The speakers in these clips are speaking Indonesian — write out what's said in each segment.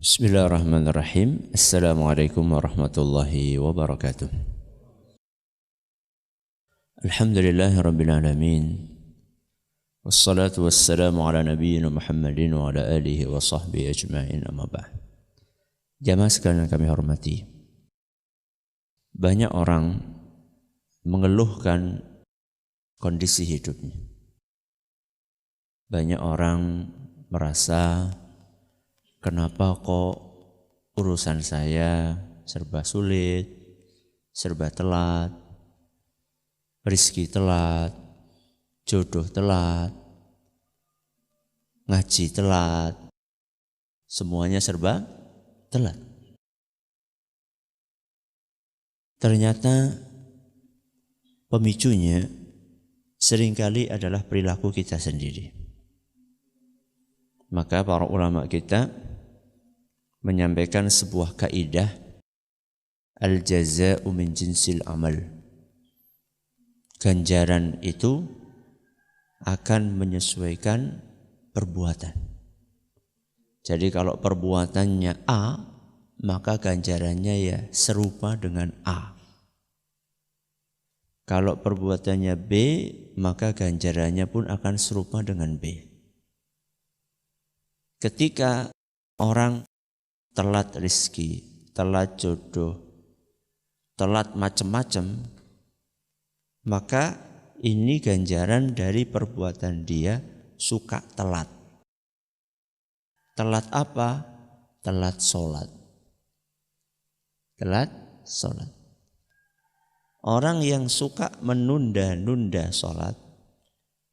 Bismillahirrahmanirrahim. Assalamualaikum warahmatullahi wabarakatuh. Alhamdulillahirabbil alamin. Wassalatu wassalamu ala nabiyyina Muhammadin wa ala alihi wa sahbihi ajma'in, amma ba'd. Jamaah sekalian kami hormati. Banyak orang mengeluhkan kondisi hidupnya. Banyak orang merasa, kenapa kok urusan saya serba sulit, serba telat, rezeki telat, jodoh telat, ngaji telat, semuanya serba telat. Ternyata pemicunya seringkali adalah perilaku kita sendiri. Maka para ulama kita menyampaikan sebuah kaidah, al-jaza'u min jinsil amal. Ganjaran itu akan menyesuaikan perbuatan. Jadi kalau perbuatannya A, maka ganjarannya ya serupa dengan A. Kalau perbuatannya B, maka ganjarannya pun akan serupa dengan B. Ketika orang telat rezeki, telat jodoh, telat macam-macam, maka ini ganjaran dari perbuatan dia suka telat. Telat apa? Telat sholat. Telat sholat. Orang yang suka menunda-nunda sholat,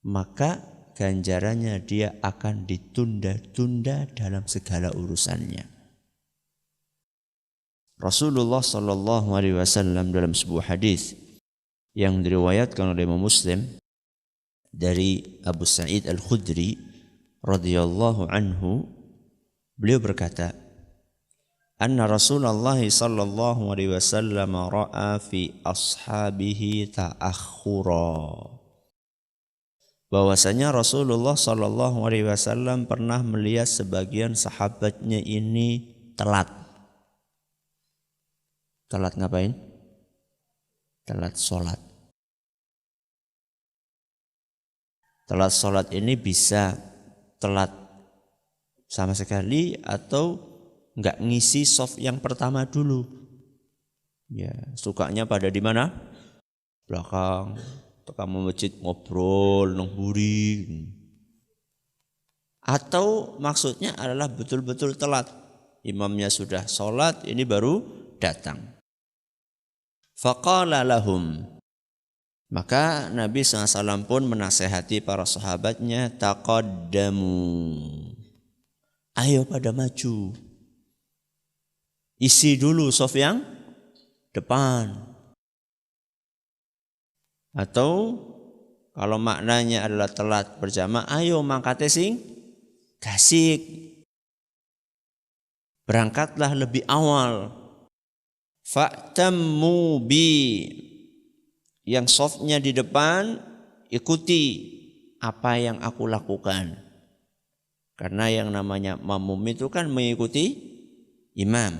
maka ganjarannya dia akan ditunda-tunda dalam segala urusannya. Rasulullah sallallahu alaihi wasallam dalam sebuah hadis yang diriwayatkan oleh Imam Muslim dari Abu Sa'id Al-Khudri radhiyallahu anhu, beliau berkata, anna Rasulullah sallallahu alaihi wasallam ra'a fi ashabihi ta'akhura. Bahwasanya Rasulullah sallallahu alaihi wasallam pernah melihat sebagian sahabatnya ini telat. Telat ngapain? Telat sholat. Telat sholat ini bisa telat sama sekali atau enggak ngisi shaf yang pertama dulu. Ya, sukanya pada di mana? Belakang. Kamu masjid ngobrol nang buri. Atau maksudnya adalah betul-betul telat. Imamnya sudah sholat, ini baru datang. Faqala lahum. Maka Nabi SAW pun menasehati para sahabatnya, taqaddamu. Ayo pada maju. Isi dulu shaf yang depan. Atau kalau maknanya adalah telat berjamaah, ayo mangkate sing gasik. Berangkatlah lebih awal. Fa'tammu bi. Yang softnya di depan, ikuti apa yang aku lakukan. Karena yang namanya makmum itu kan mengikuti imam.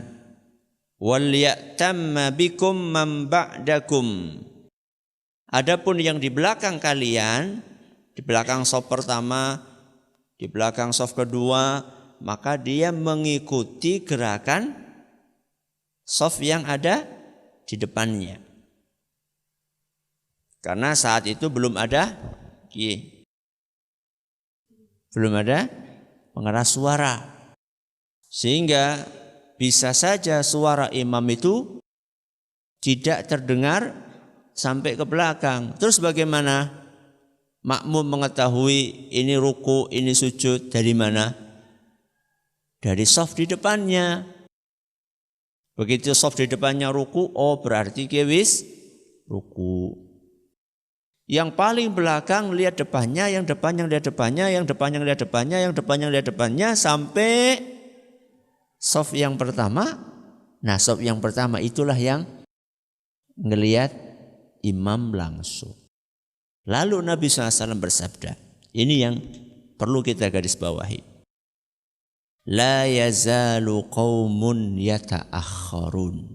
Wal ya'tamma bikum man ba'dakum. Adapun yang di belakang kalian, di belakang shaf pertama, di belakang shaf kedua, maka dia mengikuti gerakan shaf yang ada di depannya. Karena saat itu belum ada pengeras suara. Sehingga bisa saja suara imam itu tidak terdengar sampai ke belakang. Terus bagaimana makmum mengetahui ini ruku, ini sujud dari mana? Dari shaf di depannya. Begitu shaf di depannya ruku, oh berarti kewis ruku. Yang paling belakang lihat depannya, yang depan yang lihat depannya, yang depan yang lihat depannya, yang depan yang lihat depannya sampai shaf yang pertama. Nah, shaf yang pertama itulah yang ngelihat imam langsung. Lalu Nabi SAW bersabda, ini yang perlu kita garis bawahi. La yazalu qaumun yata'akhkharun.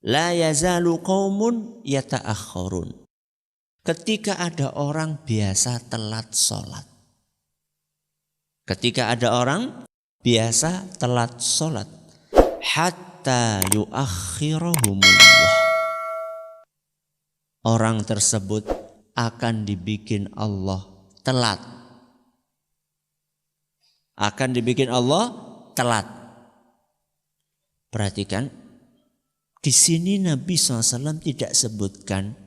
La yazalu qaumun yata'akhkharun. Ketika ada orang biasa telat sholat. Ketika ada orang biasa telat sholat. Hatta yuakhirahumullah. Orang tersebut akan dibikin Allah telat. Akan dibikin Allah telat. Perhatikan, di sini Nabi SAW tidak sebutkan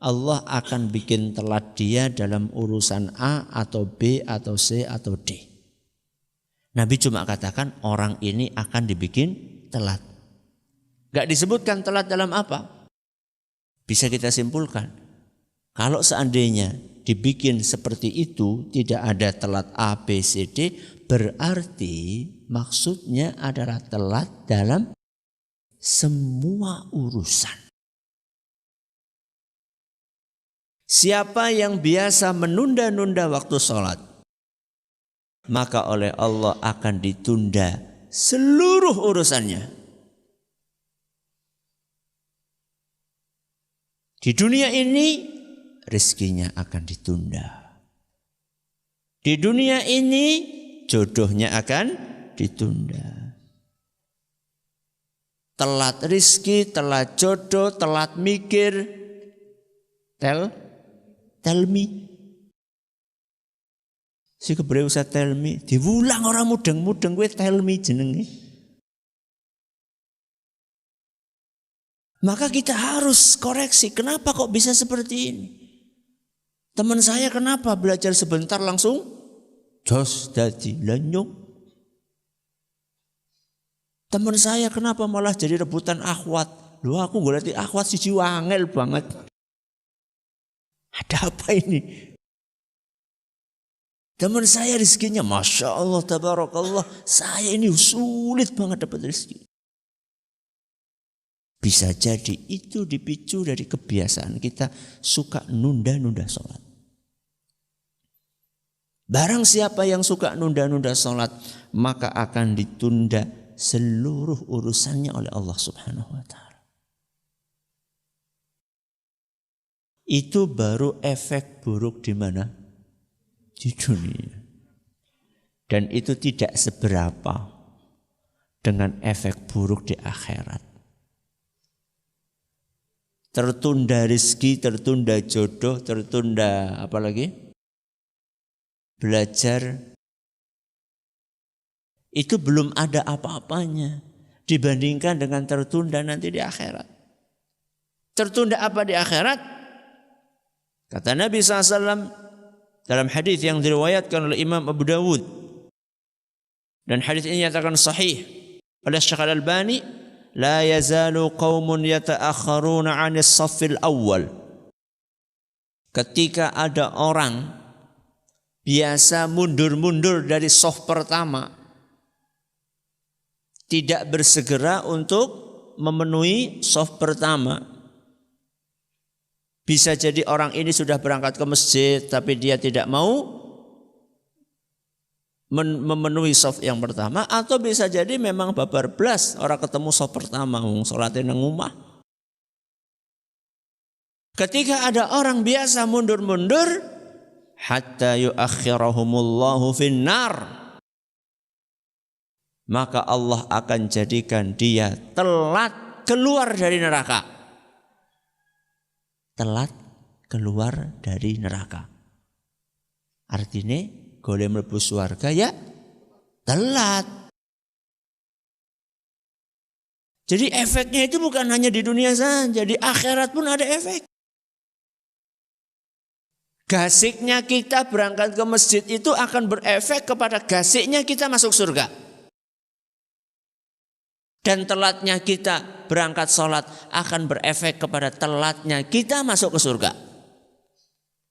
Allah akan bikin telat dia dalam urusan A atau B atau C atau D. Nabi cuma katakan orang ini akan dibikin telat. Gak disebutkan telat dalam apa? Bisa kita simpulkan, kalau seandainya dibikin seperti itu, tidak ada telat A, B, C, D, berarti maksudnya adalah telat dalam semua urusan. Siapa yang biasa menunda-nunda waktu sholat, maka oleh Allah akan ditunda seluruh urusannya. Di dunia ini rezekinya akan ditunda. Di dunia ini jodohnya akan ditunda. Telat rezeki, telat jodoh, telat mikir. Tell me. Si kebre usah tell me. Diulang orang mudeng-mudeng gue tell me jenenge. Maka kita harus koreksi. Kenapa kok bisa seperti ini? Teman saya kenapa belajar sebentar langsung jos dadi lanyung. Teman saya kenapa malah jadi rebutan akhwat. Loh aku golek akhwat siji wangel banget. Ada apa ini? Teman saya rezekinya Masya Allah tabarakallah. Saya ini sulit banget dapat rezeki. Bisa jadi itu dipicu dari kebiasaan kita suka nunda-nunda sholat. Barang siapa yang suka nunda-nunda sholat, maka akan ditunda seluruh urusannya oleh Allah Subhanahu wa Ta'ala. Itu baru efek buruk di mana? Di dunia. Dan itu tidak seberapa dengan efek buruk di akhirat. Tertunda rezeki, tertunda jodoh, tertunda apa lagi? Belajar. Itu belum ada apa-apanya dibandingkan dengan tertunda nanti di akhirat. Tertunda apa di akhirat? Kata Nabi SAW dalam hadis yang diriwayatkan oleh Imam Abu Dawud. Dan hadis ini nyatakan sahih oleh Syekh Al-Albani. La yazalu qaumun yata'akharuna 'anis saffil awal. Ketika ada orang biasa mundur-mundur dari saf pertama, tidak bersegera untuk memenuhi saf pertama. Bisa jadi orang ini sudah berangkat ke masjid tapi dia tidak mau memenuhi saf yang pertama, atau bisa jadi memang babar blas orang ketemu saf pertama wong salate nang omah. Ketika ada orang biasa mundur-mundur hatta yuakhirahumullahu finnar, maka Allah akan jadikan dia telat keluar dari neraka. Telat keluar dari neraka. Artinya golek mlebu swarga ya telat. Jadi efeknya itu bukan hanya di dunia saja, di akhirat pun ada efek. Gasiknya kita berangkat ke masjid itu akan berefek kepada gasiknya kita masuk surga. Dan telatnya kita berangkat sholat akan berefek kepada telatnya kita masuk ke surga.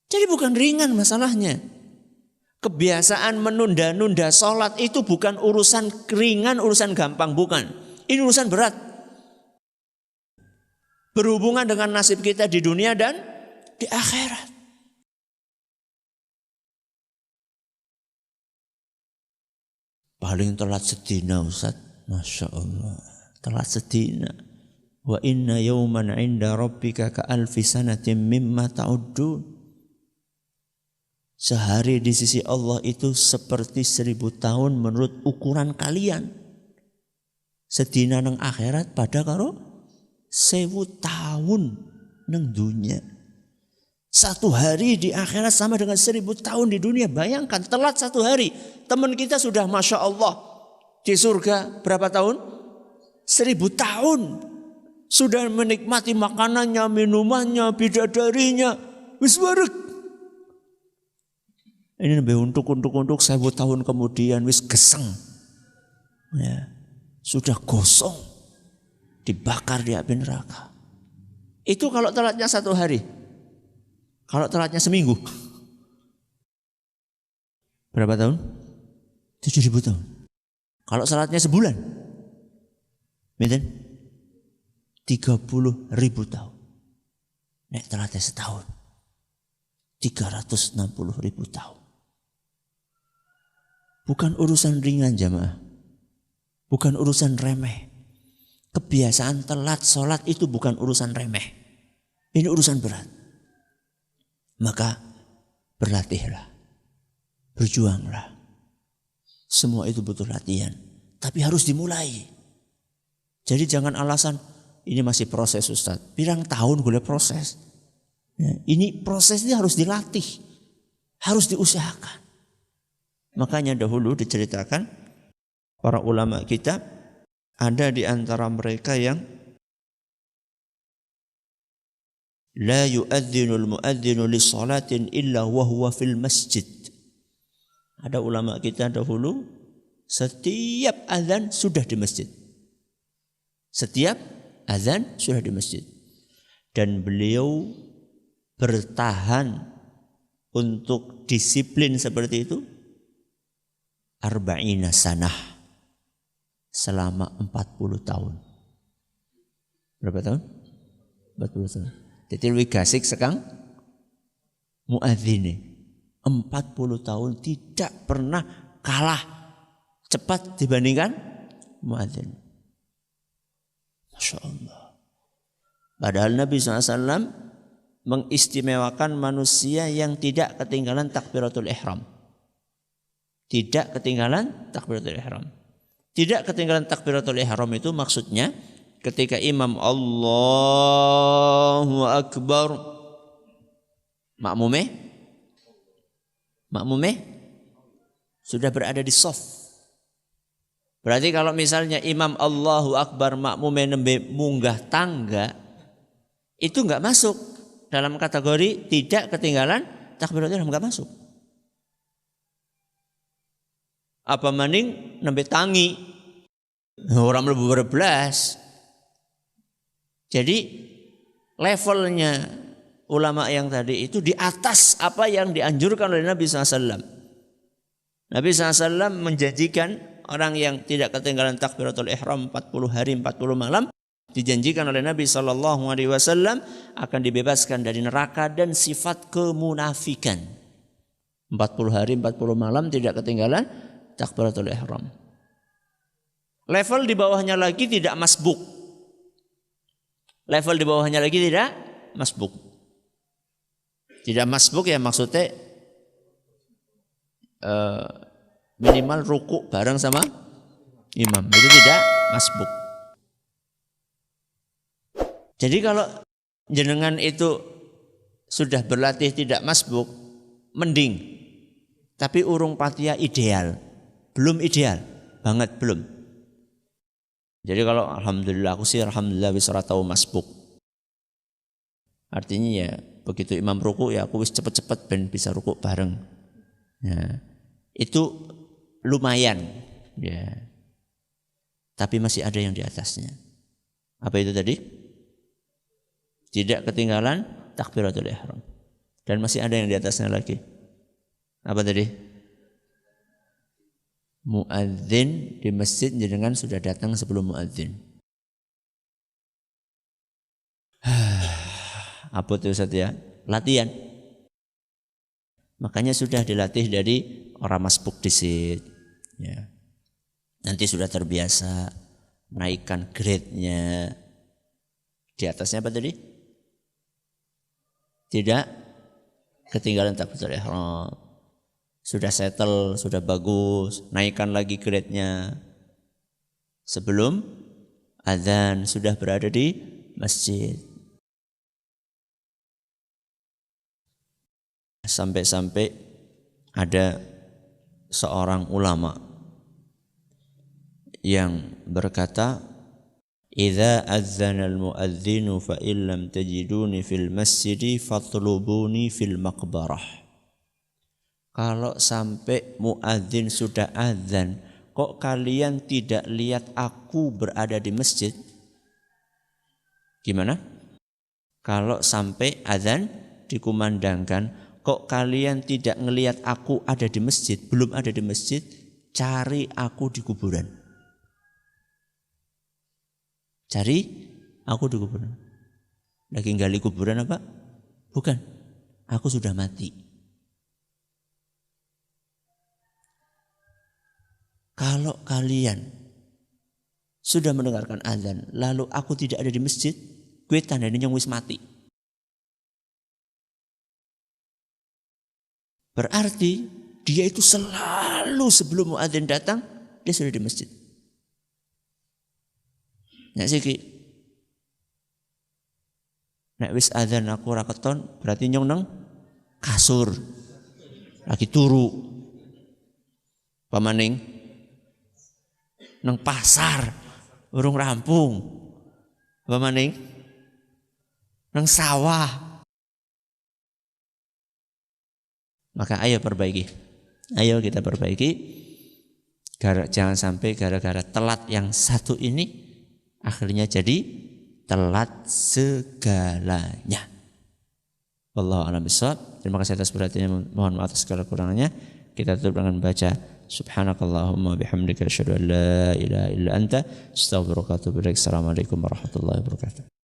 Jadi bukan ringan masalahnya. Kebiasaan menunda-nunda sholat itu bukan urusan ringan, urusan gampang, bukan. Ini urusan berat. Berhubungan dengan nasib kita di dunia dan di akhirat. Paling telat sedina Ustaz. Masya Allah. Telat sedina. Wa inna yawman inda rabbika ka alfi sanatin mimma ta'uddun. Sehari di sisi Allah itu seperti 1000 tahun menurut ukuran kalian. Sedina nang akhirat pada karo 1000 tahun nang dunia. Satu hari di akhirat sama dengan 1000 tahun di dunia. Bayangkan telat satu hari. Teman kita sudah Masya Allah di surga berapa tahun? 1000 tahun. Sudah menikmati makanannya, minumannya, bidadarinya. Wis wareg. Ini lebih untuk 1000 tahun kemudian wis geseng. Ya, sudah gosong. Dibakar di api neraka. Itu kalau telatnya satu hari. Kalau telatnya seminggu. Berapa tahun? 7.000 tahun. Kalau telatnya sebulan. Minten? 30.000 tahun. Nek telatnya setahun. 360.000 tahun. Bukan urusan ringan jamaah. Bukan urusan remeh. Kebiasaan telat sholat itu bukan urusan remeh. Ini urusan berat. Maka berlatihlah. Berjuanglah. Semua itu butuh latihan. Tapi harus dimulai. Jadi jangan alasan ini masih proses Ustaz. Pirang tahun boleh proses. Ya, ini prosesnya harus dilatih. Harus diusahakan. Makanya dahulu diceritakan para ulama kita ada di antara mereka yang la yu'adzinul mu'adzinu li salatin illa wa huwa fil masjid. Ada ulama kita dahulu setiap azan sudah di masjid. Setiap azan sudah di masjid. Dan beliau bertahan untuk disiplin seperti itu arba'ina sanah selama 40 tahun. Berapa tahun? 40 tahun. Jadi lebih gasik sekang muadzini 40 tahun tidak pernah kalah cepat dibandingkan muadzin. Masya Allah. Padahal Nabi SAW mengistimewakan manusia yang tidak ketinggalan takbiratul ihram. Tidak ketinggalan takbiratul ihram. Tidak ketinggalan takbiratul ihram itu maksudnya ketika imam Allahu Akbar makmumeh sudah berada di shaf. Berarti kalau misalnya imam Allahu Akbar makmumeh nembe munggah tangga itu enggak masuk dalam kategori tidak ketinggalan takbiratul ihram, enggak masuk. Apa maning nembe tangi orang mlebu berblas. Jadi levelnya ulama yang tadi itu di atas apa yang dianjurkan oleh Nabi SAW. Nabi SAW menjanjikan orang yang tidak ketinggalan takbiratul ihram 40 hari 40 malam dijanjikan oleh Nabi SAW akan dibebaskan dari neraka dan sifat kemunafikan. 40 hari 40 malam tidak ketinggalan takbiratul ihram. Level di bawahnya lagi tidak masbuk. Level di bawahnya lagi tidak masbuk. Tidak masbuk ya maksudnya minimal ruku bareng sama imam. Itu tidak masbuk. Jadi kalau jenengan itu sudah berlatih tidak masbuk, mending. Tapi urung patia ideal. Belum ideal. Banget belum. Jadi kalau alhamdulillah aku sih alhamdulillah wis ora tau masbuk. Artinya ya begitu imam ruku ya aku wis cepet-cepet ben bisa ruku bareng. Ya. Itu lumayan ya. Tapi masih ada yang di atasnya. Apa itu tadi? Tidak ketinggalan takbiratul ihram. Dan masih ada yang di atasnya lagi. Apa tadi? Muadzin di masjid jenengan sudah datang sebelum muadzin. Apa itu Ustaz ya? Latihan. Makanya sudah dilatih dari orang masbuk disit. Ya. Nanti sudah terbiasa, naikkan grade-nya. Di atasnya apa tadi? Tidak ketinggalan takbiratul ihram. Sudah settle, sudah bagus, naikkan lagi grade-nya. Sebelum azan sudah berada di masjid. Sampai-sampai ada seorang ulama yang berkata, "Idza adzana al-muadzinu fa in lam tajiduni fil masjidi fatlubuni fil maqbarah." Kalau sampai muadzin sudah azan, kok kalian tidak lihat aku berada di masjid? Gimana? Kalau sampai azan dikumandangkan, kok kalian tidak ngelihat aku ada di masjid? Belum ada di masjid, cari aku di kuburan. Cari aku di kuburan. Lagi gali kuburan apa? Bukan. Aku sudah mati. Kalau kalian sudah mendengarkan azan, lalu aku tidak ada di masjid, gue tandanya wis mati. Berarti dia itu selalu sebelum muadzin datang, dia sudah di masjid. Nek siki nek wis adzan aku ora keton, berarti nyong nang kasur. Lagi turu. Pamaning nang pasar, urung rampung. Pamaning nang sawah. Maka ayo perbaiki. Ayo kita perbaiki. Jangan sampai gara-gara telat yang satu ini akhirnya jadi telat segalanya. Wallahu a'lam bishawab. Terima kasih atas perhatiannya. Mohon maaf atas segala kurangannya. Kita tutup dengan baca subhanakallahumma bihamdika asyhadu an la ilaha illa anta astaghfiruka wa atubu ilaik. Assalamualaikum warahmatullahi wabarakatuh.